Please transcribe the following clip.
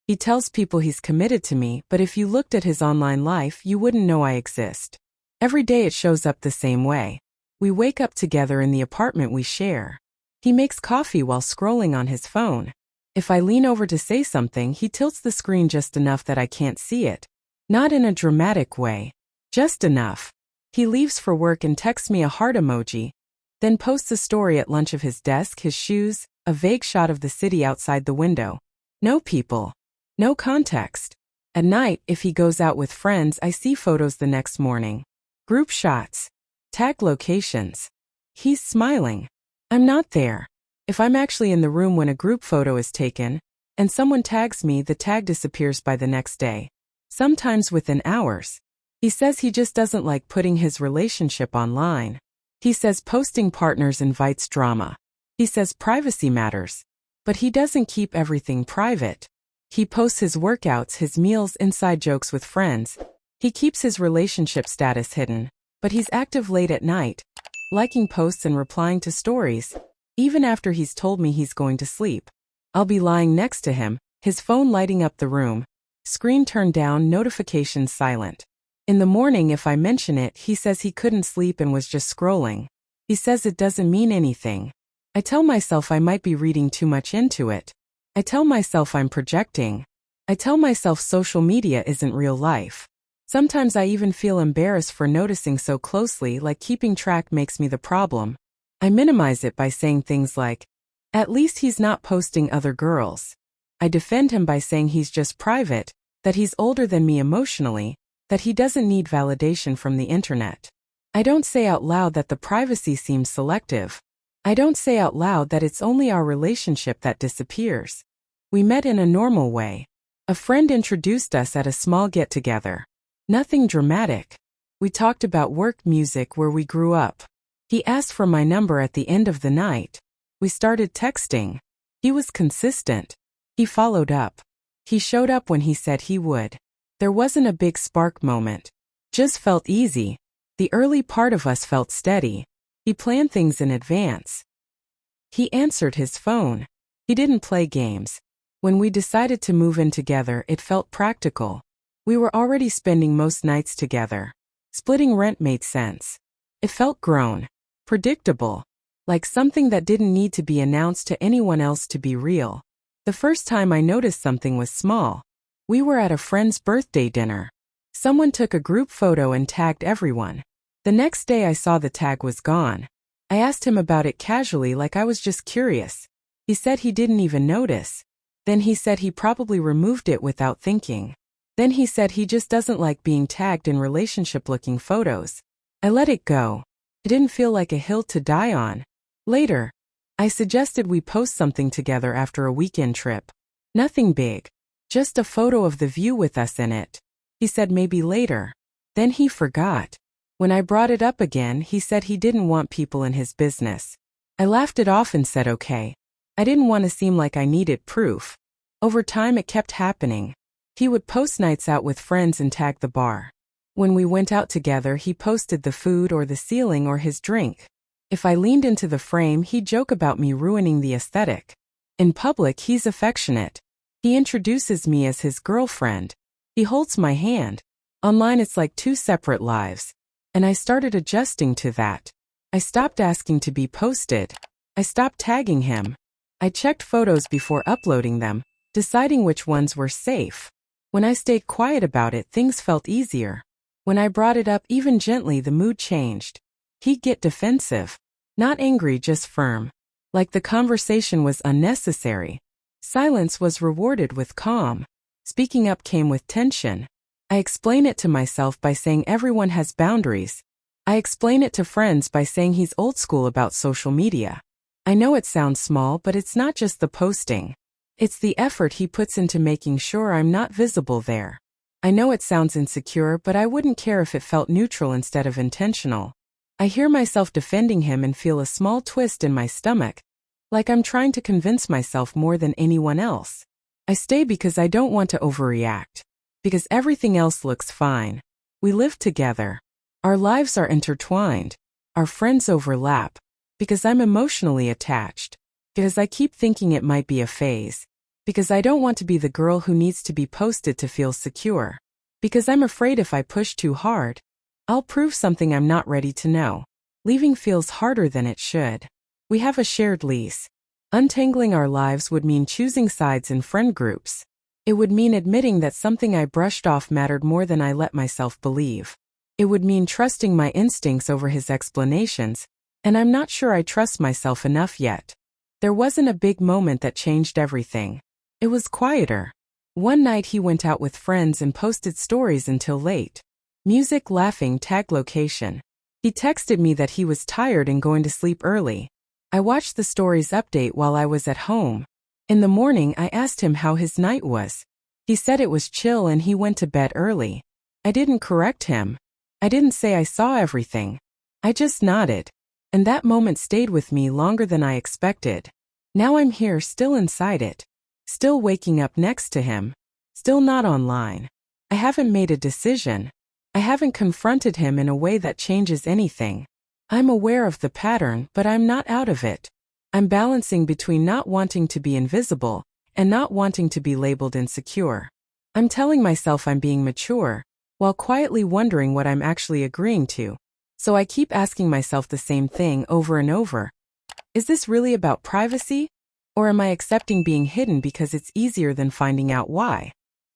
He tells people he's committed to me, but if you looked at his online life, you wouldn't know I exist. Every day it shows up the same way. We wake up together in the apartment we share. He makes coffee while scrolling on his phone. If I lean over to say something, he tilts the screen just enough that I can't see it. Not in a dramatic way. Just enough. He leaves for work and texts me a heart emoji, then posts a story at lunch of his desk, his shoes, a vague shot of the city outside the window. No people. No context. At night, if he goes out with friends, I see photos the next morning. Group shots. Tag locations. He's smiling. I'm not there. If I'm actually in the room when a group photo is taken, and someone tags me, the tag disappears by the next day. Sometimes within hours. He says he just doesn't like putting his relationship online. He says posting partners invites drama. He says privacy matters. But he doesn't keep everything private. He posts his workouts, his meals, inside jokes with friends. He keeps his relationship status hidden, but he's active late at night, liking posts and replying to stories, even after he's told me he's going to sleep. I'll be lying next to him, his phone lighting up the room, screen turned down, notifications silent. In the morning, if I mention it, he says he couldn't sleep and was just scrolling. He says it doesn't mean anything. I tell myself I might be reading too much into it. I tell myself I'm projecting. I tell myself social media isn't real life. Sometimes I even feel embarrassed for noticing so closely, like keeping track makes me the problem. I minimize it by saying things like, at least he's not posting other girls. I defend him by saying he's just private, that he's older than me emotionally, that he doesn't need validation from the internet. I don't say out loud that the privacy seems selective. I don't say out loud that it's only our relationship that disappears. We met in a normal way. A friend introduced us at a small get-together. Nothing dramatic. We talked about work, music, where we grew up. He asked for my number at the end of the night. We started texting. He was consistent. He followed up. He showed up when he said he would. There wasn't a big spark moment. Just felt easy. The early part of us felt steady. He planned things in advance. He answered his phone. He didn't play games. When we decided to move in together, it felt practical. We were already spending most nights together. Splitting rent made sense. It felt grown. Predictable. Like something that didn't need to be announced to anyone else to be real. The first time I noticed something was small. We were at a friend's birthday dinner. Someone took a group photo and tagged everyone. The next day I saw the tag was gone. I asked him about it casually, like I was just curious. He said he didn't even notice. Then he said he probably removed it without thinking. Then he said he just doesn't like being tagged in relationship-looking photos. I let it go. It didn't feel like a hill to die on. Later, I suggested we post something together after a weekend trip. Nothing big. Just a photo of the view with us in it. He said maybe later. Then he forgot. When I brought it up again, he said he didn't want people in his business. I laughed it off and said okay. I didn't want to seem like I needed proof. Over time it kept happening. He would post nights out with friends and tag the bar. When we went out together, he posted the food or the ceiling or his drink. If I leaned into the frame, he'd joke about me ruining the aesthetic. In public, he's affectionate. He introduces me as his girlfriend. He holds my hand. Online it's like two separate lives. And I started adjusting to that. I stopped asking to be posted. I stopped tagging him. I checked photos before uploading them, deciding which ones were safe. When I stayed quiet about it, things felt easier. When I brought it up even gently, the mood changed. He'd get defensive. Not angry, just firm. Like the conversation was unnecessary. Silence was rewarded with calm. Speaking up came with tension. I explain it to myself by saying everyone has boundaries. I explain it to friends by saying he's old school about social media. I know it sounds small, but it's not just the posting. It's the effort he puts into making sure I'm not visible there. I know it sounds insecure, but I wouldn't care if it felt neutral instead of intentional. I hear myself defending him and feel a small twist in my stomach, like I'm trying to convince myself more than anyone else. I stay because I don't want to overreact. Because everything else looks fine. We live together. Our lives are intertwined. Our friends overlap. Because I'm emotionally attached. Because I keep thinking it might be a phase. Because I don't want to be the girl who needs to be posted to feel secure. Because I'm afraid if I push too hard, I'll prove something I'm not ready to know. Leaving feels harder than it should. We have a shared lease. Untangling our lives would mean choosing sides in friend groups. It would mean admitting that something I brushed off mattered more than I let myself believe. It would mean trusting my instincts over his explanations, and I'm not sure I trust myself enough yet. There wasn't a big moment that changed everything. It was quieter. One night he went out with friends and posted stories until late. Music, laughing, tag location. He texted me that he was tired and going to sleep early. I watched the stories update while I was at home. In the morning, I asked him how his night was. He said it was chill and he went to bed early. I didn't correct him. I didn't say I saw everything. I just nodded. And that moment stayed with me longer than I expected. Now I'm here, still inside it. Still waking up next to him. Still not online. I haven't made a decision. I haven't confronted him in a way that changes anything. I'm aware of the pattern, but I'm not out of it. I'm balancing between not wanting to be invisible and not wanting to be labeled insecure. I'm telling myself I'm being mature, while quietly wondering what I'm actually agreeing to. So I keep asking myself the same thing over and over. Is this really about privacy? Or am I accepting being hidden because it's easier than finding out why?